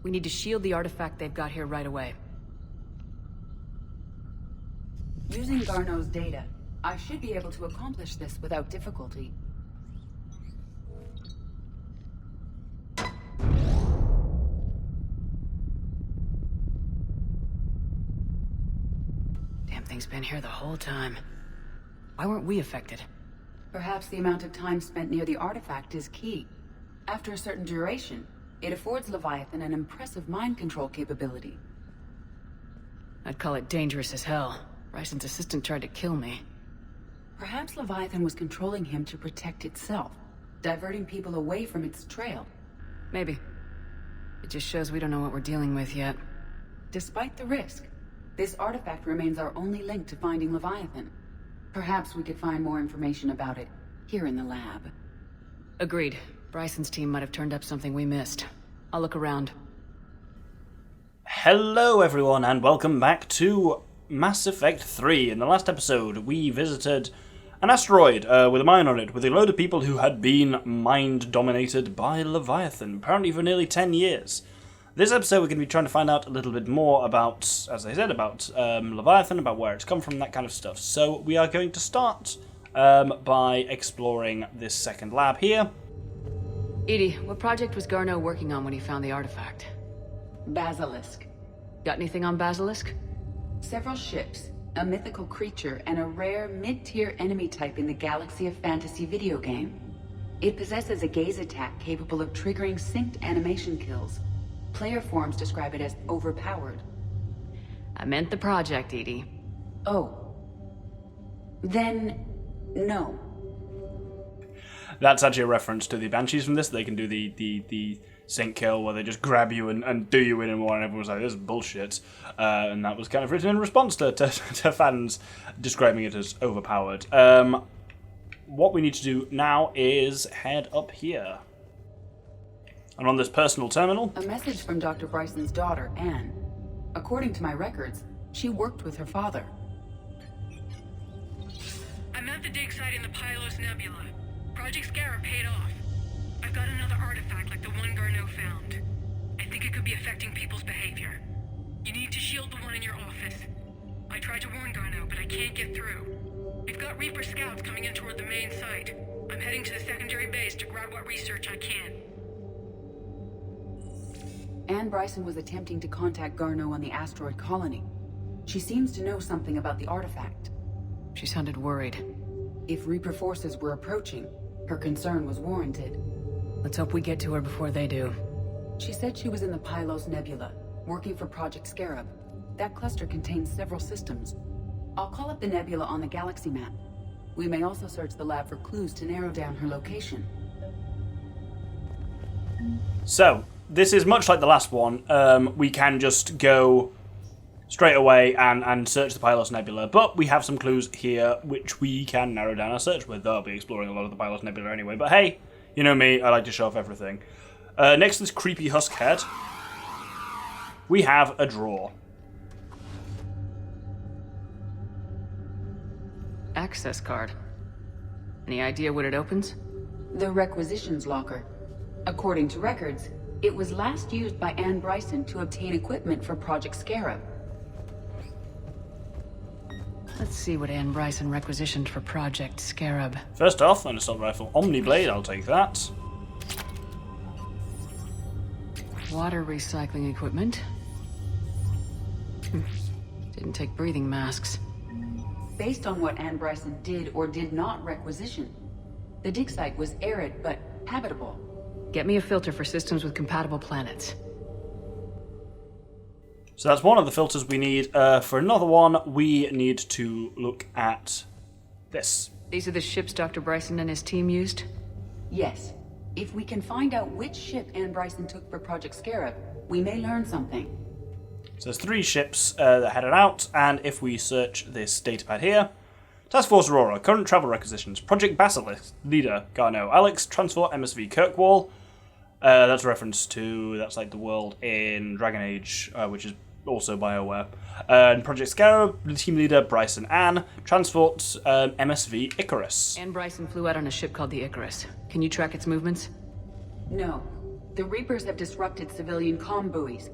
We need to shield the artifact they've got here right away. Using Garneau's data, I should be able to accomplish this without difficulty. Damn thing's been here the whole time. Why weren't we affected? Perhaps the amount of time spent near the artifact is key. After a certain duration, it affords Leviathan an impressive mind control capability. I'd call it dangerous as hell. Bryson's assistant tried to kill me. Perhaps Leviathan was controlling him to protect itself, diverting people away from its trail. Maybe. It just shows we don't know what we're dealing with yet. Despite the risk, this artifact remains our only link to finding Leviathan. Perhaps we could find more information about it here in the lab. Agreed. Bryson's team might have turned up something we missed. I'll look around. Hello everyone and welcome back to Mass Effect 3. In the last episode we visited an asteroid with a mine on it with a load of people who had been mind-dominated by Leviathan, apparently for nearly 10 years. This episode we're going to be trying to find out a little bit more about, as I said, about Leviathan, about where it's come from, that kind of stuff. So we are going to start by exploring this second lab here. EDI, what project was Garneau working on when he found the artifact? Basilisk. Got anything on Basilisk? Several ships, a mythical creature, and a rare mid-tier enemy type in the Galaxy of Fantasy video game. It possesses a gaze attack capable of triggering synced animation kills. Player forums describe it as overpowered. I meant the project, EDI. Oh. Then, no. That's actually a reference to the Banshees from this. They can do the sync kill where they just grab you and do you in and more, and everyone's like, this is bullshit. And that was kind of written in response to fans describing it as overpowered. What we need to do now is head up here. And on this personal terminal... A message from Dr. Bryson's daughter, Anne. According to my records, she worked with her father. I'm at the dig site in the Pylos Nebula. Project Scarab paid off. I've got another artifact like the one Garneau found. I think it could be affecting people's behavior. You need to shield the one in your office. I tried to warn Garneau, but I can't get through. We've got Reaper scouts coming in toward the main site. I'm heading to the secondary base to grab what research I can. Anne Bryson was attempting to contact Garneau on the asteroid colony. She seems to know something about the artifact. She sounded worried. If Reaper forces were approaching, her concern was warranted. Let's hope we get to her before they do. She said she was in the Pylos Nebula, working for Project Scarab. That cluster contains several systems. I'll call up the nebula on the galaxy map. We may also search the lab for clues to narrow down her location. So, this is much like the last one. We can just go straight away and search the Pylos Nebula, but we have some clues here which we can narrow down our search with. I'll be exploring a lot of the Pylos Nebula anyway, but hey, you know me, I like to show off everything. Next to this creepy husk head, we have a drawer. Access card. Any idea what it opens? The requisitions locker. According to records, it was last used by Anne Bryson to obtain equipment for Project Scarab. Let's see what Anne Bryson requisitioned for Project Scarab. First off, an assault rifle Omniblade, I'll take that. Water recycling equipment. Didn't take breathing masks. Based on what Anne Bryson did or did not requisition, the dig site was arid but habitable. Get me a filter for systems with compatible planets. So that's one of the filters we need. For another one, we need to look at this. These are the ships Dr. Bryson and his team used? Yes. If we can find out which ship Anne Bryson took for Project Scarab, we may learn something. So there's 3 ships that headed out, and if we search this datapad here, Task Force Aurora, current travel requisitions, Project Basilisk, leader Garneau, Alex, transport MSV Kirkwall. That's a reference to, that's like the world in Dragon Age, which is also BioWare. And Project Scarab, the team leader Bryson Ann, transport MSV Icarus. Anne Bryson flew out on a ship called the Icarus. Can you track its movements? No. The Reapers have disrupted civilian comm buoys,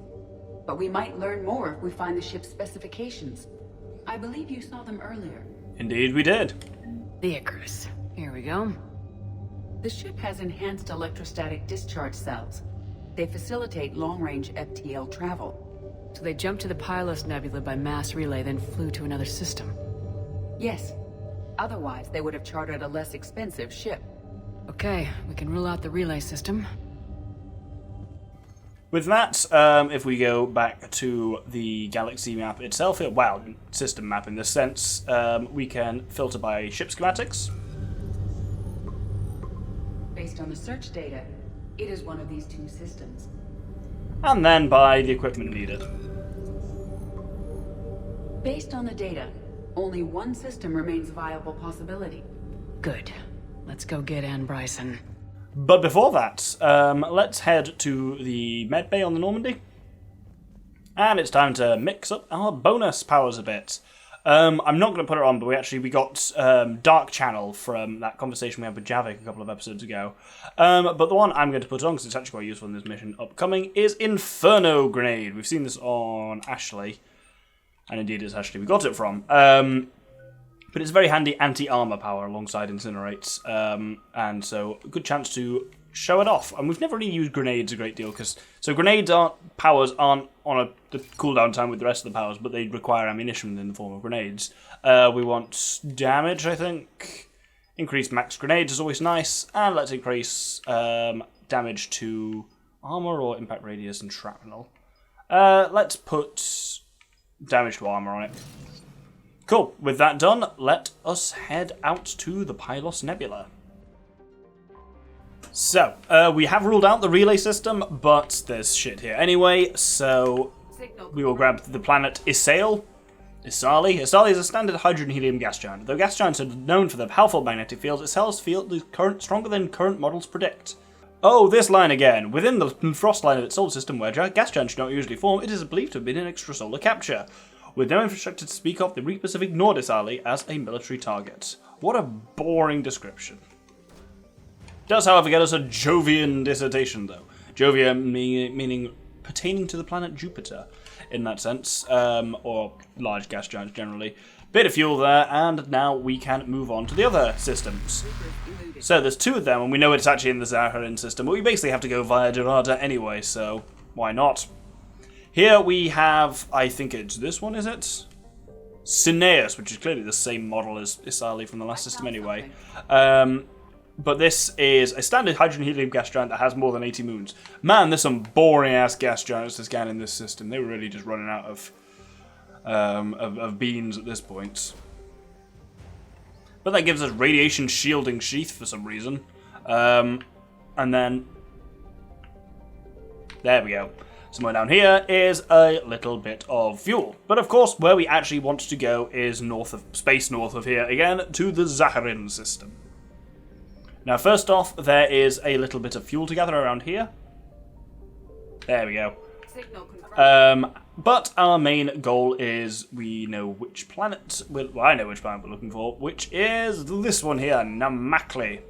but we might learn more if we find the ship's specifications. I believe you saw them earlier. Indeed we did. The Icarus. Here we go. The ship has enhanced electrostatic discharge cells. They facilitate long-range FTL travel. So they jumped to the Pylos Nebula by mass relay, then flew to another system. Yes. Otherwise, they would have chartered a less expensive ship. Okay, we can rule out the relay system. With that, if we go back to the galaxy map itself, well, system map in this sense, we can filter by ship schematics. Based on the search data, it is one of these two systems. And then by the equipment needed. Based on the data, only one system remains a viable possibility. Good. Let's go get Anne Bryson. But before that, let's head to the med bay on the Normandy. And it's time to mix up our bonus powers a bit. I'm not going to put it on, but we got Dark Channel from that conversation we had with Javik a couple of episodes ago. But the one I'm going to put on, because it's actually quite useful in this mission upcoming, is Inferno Grenade. We've seen this on Ashley, and indeed it's Ashley we got it from. But it's a very handy anti-armor power alongside Incinerate, and so a good chance to show it off. And we've never really used grenades a great deal, because grenades powers aren't on the cooldown time with the rest of the powers, but they require ammunition in the form of grenades. We want damage, I think. Increased max grenades is always nice, and let's increase damage to armor or impact radius and shrapnel. Let's put damage to armor on it. Cool. With that done, let us head out to the Pylos Nebula. So, we have ruled out the relay system, but there's shit here anyway, so we will grab the planet Isali. Isali is a standard hydrogen-helium gas giant. Though gas giants are known for their powerful magnetic fields, Isali's field is stronger than current models predict. Oh, this line again. Within the frost line of its solar system, where gas giants do not usually form, it is believed to have been an extrasolar capture. With no infrastructure to speak of, the Reapers have ignored Isali as a military target. What a boring description. Does, however, get us a Jovian dissertation, though. Jovia meaning pertaining to the planet Jupiter, in that sense, or large gas giants generally. Bit of fuel there, and now we can move on to the other systems. So there's two of them, and we know it's actually in the Zaharin system, but we basically have to go via Dorada anyway, so why not? Here we have, I think it's this one, is it? Cineas, which is clearly the same model as Isali from the last system anyway. But this is a standard hydrogen-helium gas giant that has more than 80 moons. Man, there's some boring-ass gas giants to scan in this system. They were really just running out of beans at this point. But that gives us radiation shielding sheath for some reason. And then... there we go. Somewhere down here is a little bit of fuel. But of course, where we actually want to go is north of here again, to the Zaharin system. Now, first off, there is a little bit of fuel to gather around here. There we go. But our main goal is, we know which planet, well, I know which planet we're looking for, which is this one here, Namakli.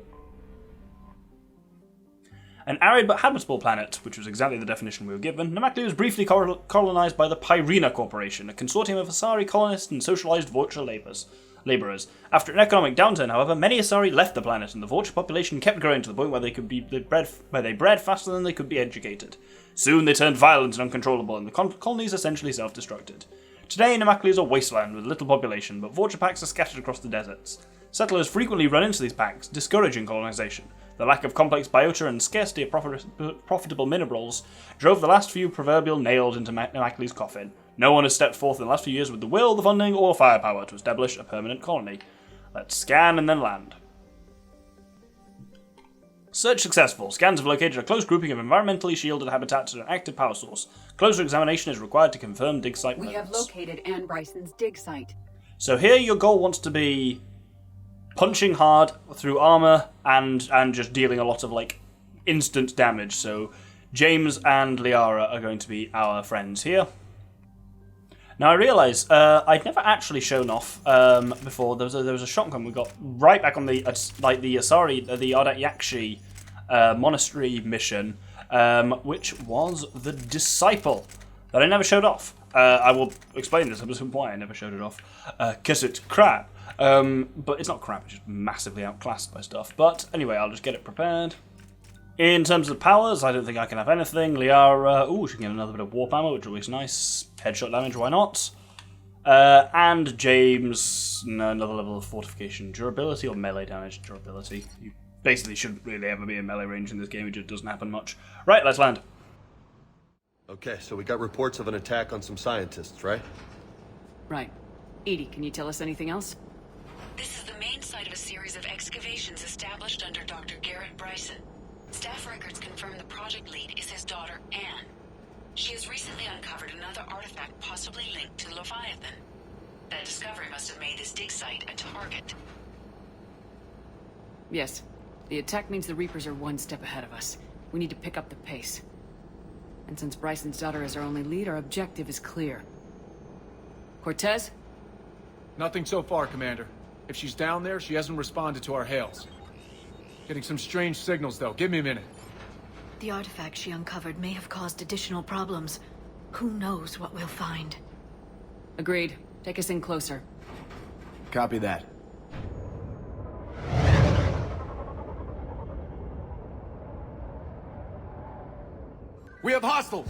An arid but habitable planet, which was exactly the definition we were given, Namakli was briefly colonized by the Pyrena Corporation, a consortium of Asari colonists and socialized Vulture laborers. After an economic downturn, however, many Asari left the planet, and the Vulture population kept growing to the point where they bred faster than they could be educated. Soon they turned violent and uncontrollable, and the colonies essentially self-destructed. Today, Namakli is a wasteland with little population, but Vulture packs are scattered across the deserts. Settlers frequently run into these packs, discouraging colonization. The lack of complex biota and scarcity of profitable minerals drove the last few proverbial nails into Namakli's coffin. No one has stepped forth in the last few years with the will, the funding, or firepower to establish a permanent colony. Let's scan and then land. Search successful. Scans have located a close grouping of environmentally shielded habitats and an active power source. Closer examination is required to confirm dig site presence. We have located Anne Bryson's dig site. So here your goal wants to be punching hard through armor and just dealing a lot of instant damage. So James and Liara are going to be our friends here. Now I realise I'd never actually shown off before. There was a shotgun we got right back on the Asari, the Ardat Yakshi monastery mission. which was the Disciple that I never showed off. I will explain this episode why I never showed it off, because it's crap. But it's not crap, it's just massively outclassed by stuff. But anyway, I'll just get it prepared. In terms of powers, I don't think I can have anything. Liara, she can get another bit of warp ammo, which is nice. Headshot damage, why not? And James, another level of fortification. Durability or melee damage? Durability. You basically shouldn't really ever be in melee range in this game, it just doesn't happen much. Right, let's land. Okay, so we got reports of an attack on some scientists, right? Right. Edie, can you tell us anything else? This is the main site of a series of excavations established under Dr. Garrett Bryson. Staff records confirm the project lead is his daughter, Anne. She has recently uncovered another artifact possibly linked to Leviathan. That discovery must have made this dig site a target. Yes. The attack means the Reapers are one step ahead of us. We need to pick up the pace. And since Bryson's daughter is our only lead, our objective is clear. Cortez? Nothing so far, Commander. If she's down there, she hasn't responded to our hails. Getting some strange signals, though. Give me a minute. The artifact she uncovered may have caused additional problems. Who knows what we'll find? Agreed. Take us in closer. Copy that. We have hostiles!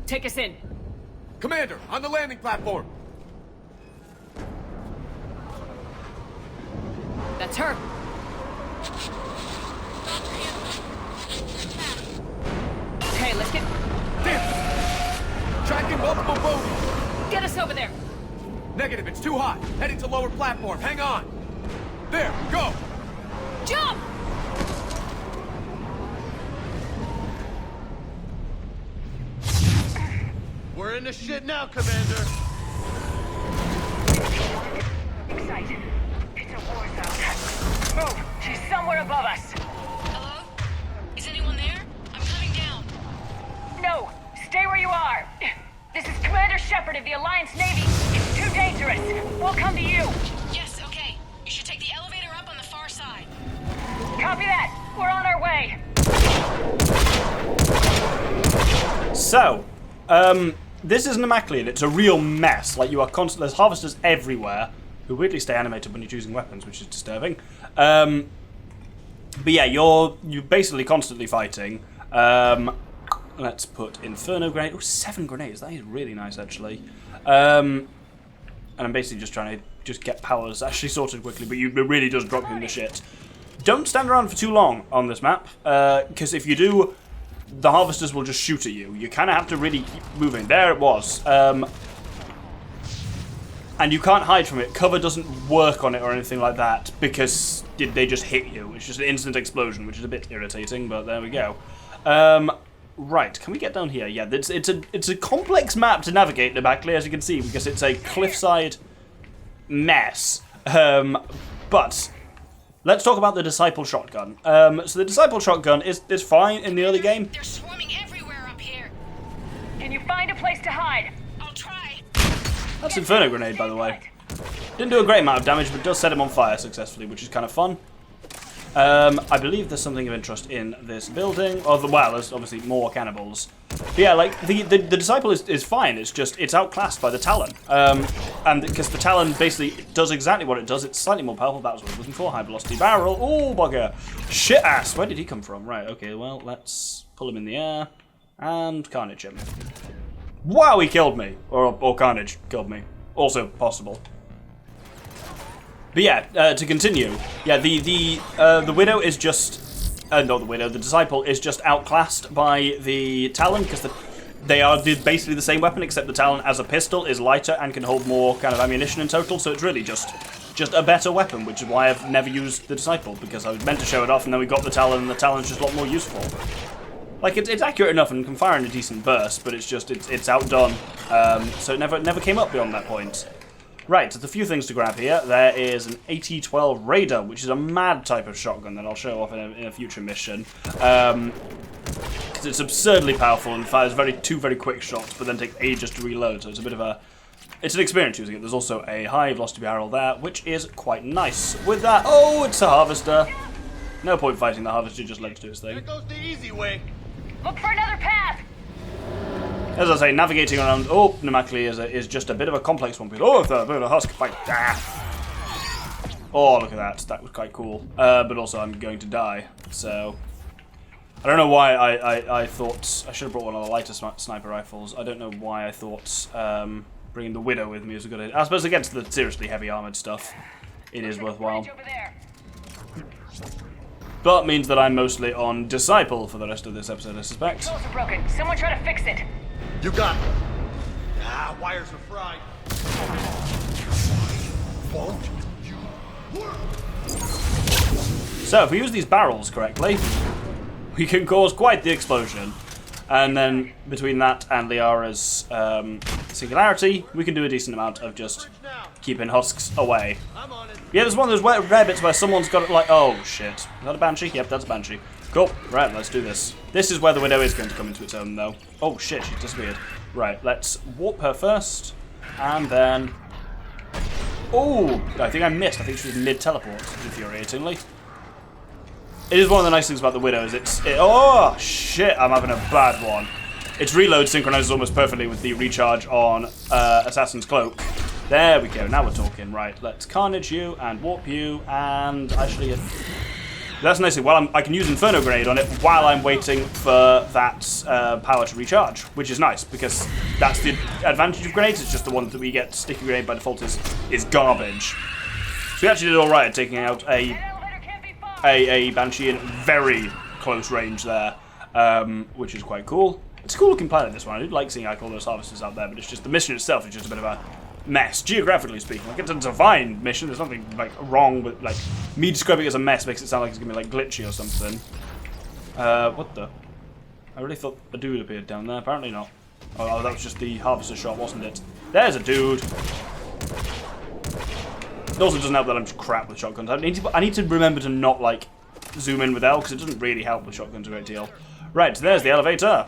Take us in! Commander, on the landing platform! That's her! Okay, let's get... Damn! Tracking multiple bogies! Get us over there! Negative, it's too hot. Heading to lower platform, hang on! There, go! Jump! We're in the shit now, Commander! Excited. It's a war zone. Move! She's somewhere above us. Hello? Is anyone there? I'm coming down. No! Stay where you are! This is Commander Shepard of the Alliance Navy. It's too dangerous. We'll come to you. Yes, okay. You should take the elevator up on the far side. Copy that. We're on our way. So, this isn't immaculate, it's a real mess. Like, you are constantly, there's harvesters everywhere, who weirdly stay animated when you're choosing weapons, which is disturbing. But yeah, you're basically constantly fighting. Let's put Inferno Grenade. Oh, 7 grenades, that is really nice, actually. And I'm basically just trying to just get powers actually sorted quickly, but it really does drop you in the shit. Don't stand around for too long on this map, because if you do, the harvesters will just shoot at you. You kind of have to really keep moving. There it was. And you can't hide from it. Cover doesn't work on it or anything like that because they just hit you. It's just an instant explosion, which is a bit irritating, but there we go. Right, can we get down here? Yeah, it's a complex map to navigate directly, as you can see, because it's a cliffside mess. But let's talk about the Disciple shotgun. So the Disciple shotgun is fine in the early game. They're swarming everywhere up here. Can you find a place to hide? I'll try. That's Inferno Grenade, by the way. Didn't do a great amount of damage, but does set him on fire successfully, which is kind of fun. I believe there's something of interest in this building. Well, there's obviously more cannibals. But yeah, like, the Disciple is fine. It's just, it's outclassed by the Talon. And because the Talon basically does exactly what it does, it's slightly more powerful. That was what I was looking for. High velocity barrel. Oh, bugger. Shit ass. Where did he come from? Right, okay, well, let's pull him in the air and Carnage him. Wow, he killed me. Or Carnage killed me. Also possible. But yeah, to continue, yeah, the Widow is just, not the Widow, the Disciple is just outclassed by the Talon, because they are basically the same weapon, except the Talon as a pistol is lighter and can hold more kind of ammunition in total, so it's really just a better weapon, which is why I've never used the Disciple, because I was meant to show it off, and then we got the Talon, and the Talon's just a lot more useful. Like, it's accurate enough and can fire in a decent burst, but it's just, it's outdone, so it never came up beyond that point. Right, there's a few things to grab here. There is an AT-12 Raider, which is a mad type of shotgun that I'll show off in a future mission. Because it's absurdly powerful and fires two very quick shots, but then takes ages to reload, so it's a bit of it's an experience using it. There's also a high velocity barrel there, which is quite nice. With that, oh, it's a harvester. No point fighting the harvester, just let it do its thing. There goes the easy way. Look for another path! As I say, navigating around Namakli is just a bit of a complex one. Oh, the bit of a husk fight. Oh, look at that. That was quite cool. But also, I'm going to die. So, I don't know why I thought I should have brought one of the lighter sniper rifles. I don't know why I thought bringing the Widow with me was a good idea. I suppose against the seriously heavy armored stuff, it is worthwhile. But means that I'm mostly on Disciple for the rest of this episode, I suspect. Controls are broken. Someone try to fix it. You got it. Ah, wires are fried. Won't you work? So, if we use these barrels correctly, we can cause quite the explosion. And then, between that and Liara's singularity, we can do a decent amount of just keeping husks away. I'm on it. Yeah, there's one of those rare bits where someone's got it like, oh shit. Is that a Banshee? Yep, that's a Banshee. Cool. Right, let's do this. This is where the Widow is going to come into its own, though. Oh shit, she's disappeared. Right, let's warp her first, and then... Oh, I think I missed. I think she was mid-teleport, infuriatingly. It is one of the nice things about the Widow, is oh shit, I'm having a bad one. Its reload synchronizes almost perfectly with the recharge on Assassin's Cloak. There we go, now we're talking. Right, let's Carnage you, and Warp you, and actually... That's nicely. Well, I can use Inferno Grenade on it while I'm waiting for that power to recharge, which is nice, because that's the advantage of grenades. It's just the one that we get. Sticky Grenade by default is garbage. So we actually did alright at taking out a Banshee in very close range there, which is quite cool. It's a cool looking planet, this one. I do like seeing like all those harvesters out there, but it's just the mission itself is just a bit of a mess, geographically speaking. Like, it's a fine mission. There's nothing like wrong with like me describing it as a mess makes it sound like it's gonna be like glitchy or something. What the? I really thought a dude appeared down there. Apparently not. Oh, that was just the harvester shot, wasn't it? There's a dude. It also doesn't help that I'm just crap with shotguns. I need to remember to not like zoom in with L because it doesn't really help with shotguns a great deal. Right, so there's the elevator.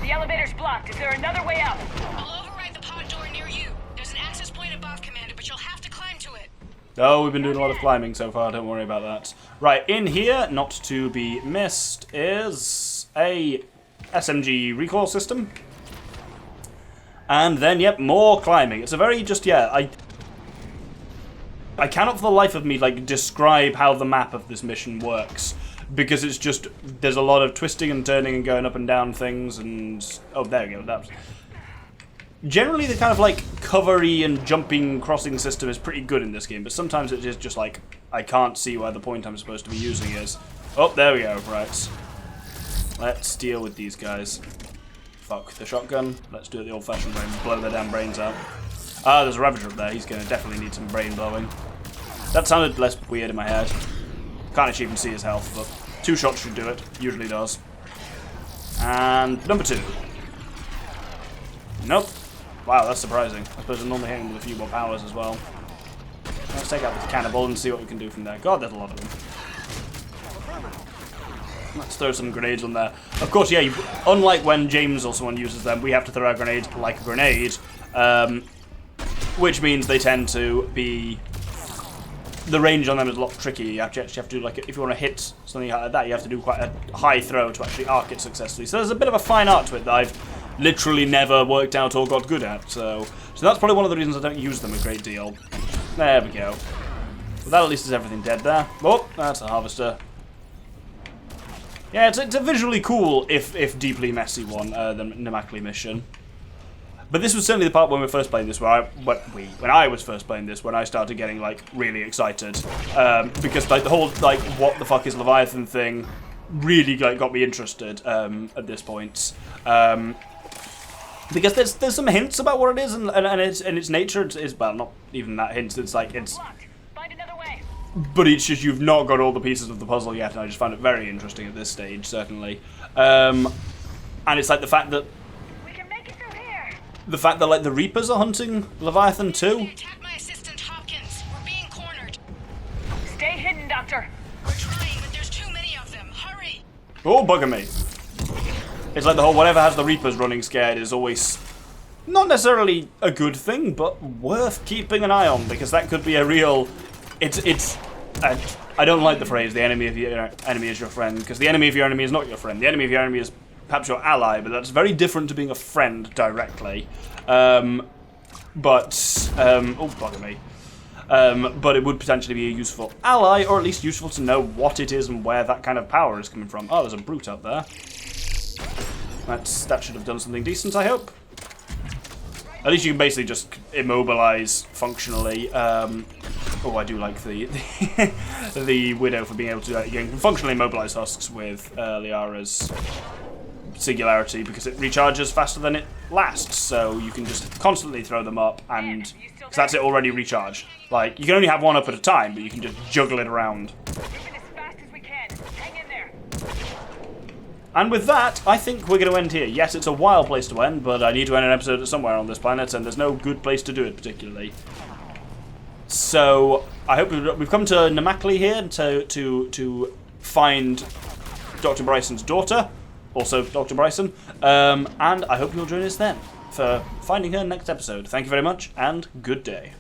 The elevator's blocked. Is there another way out? I'll override the pod door near you. There's an access point above, Commander, but you'll have to climb to it. Oh, we've been doing a lot of climbing so far, don't worry about that. Right, in here, not to be missed, is a SMG recoil system. And then, yep, more climbing. It's a very just, yeah, I cannot for the life of me, like, describe how the map of this mission works. Because it's just, there's a lot of twisting and turning and going up and down things and... Oh, there we go. That was... Generally, the kind of, like, covery and jumping crossing system is pretty good in this game, but sometimes it is just, like, I can't see where the point I'm supposed to be using is. Oh, there we go. Right. Let's deal with these guys. Fuck the shotgun. Let's do it the old-fashioned way and blow their damn brains out. Ah, there's a Ravager up there. He's going to definitely need some brain blowing. That sounded less weird in my head. Can't actually even see his health, but 2 shots should do it. Usually does. And number 2. Nope. Wow, that's surprising. I suppose I'm normally hitting with a few more powers as well. Let's take out this cannibal and see what we can do from there. God, there's a lot of them. Let's throw some grenades on there. Of course, yeah, unlike when James or someone uses them, we have to throw our grenade like a grenade. Which means they tend to be... The range on them is a lot tricky. You actually have to do, like, if you want to hit something like that, you have to do quite a high throw to actually arc it successfully. So there's a bit of a fine art to it that I've literally never worked out or got good at. So that's probably one of the reasons I don't use them a great deal. There we go. Well, that at least is everything dead there. Oh, that's a harvester. Yeah, it's a visually cool, if deeply messy one, the Namakli mission. But this was certainly the part when we were first playing this, when I was first playing this, when I started getting, like, really excited. Because, like, the whole, like, what the fuck is Leviathan thing really, like, got me interested, at this point. Because there's some hints about what it is, and its nature. It's, well, not even that hint, it's like, it's... Find another way. But it's just you've not got all the pieces of the puzzle yet, and I just found it very interesting at this stage, certainly. And it's like the fact that... The fact that, like, the Reapers are hunting Leviathan too? Attack my assistant, Hopkins. We're being cornered. Stay hidden, Doctor. We're trying, but there's too many of them. Hurry. Oh, bugger me. It's like the whole whatever has the Reapers running scared is always not necessarily a good thing, but worth keeping an eye on, because that could be a real... It's I don't like the phrase "the enemy of your enemy is your friend," because the enemy of your enemy is not your friend. The enemy of your enemy is perhaps your ally, but that's very different to being a friend directly. Oh, bugger me. But it would potentially be a useful ally, or at least useful to know what it is and where that kind of power is coming from. Oh, there's a brute up there. That should have done something decent, I hope. At least you can basically just immobilize functionally. Oh, I do like the the Widow for being able to do that. You can functionally immobilize husks with Liara's singularity because it recharges faster than it lasts, so you can just constantly throw them up, and because that's it already recharged. Like, you can only have one up at a time, but you can just juggle it around. And with that, I think we're going to end here. Yes, it's a wild place to end, but I need to end an episode somewhere on this planet, and there's no good place to do it particularly. So I hope we've come to Namakli here to find Dr. Bryson's daughter, also Dr. Bryson, and I hope you'll join us then for finding her next episode. Thank you very much, and good day.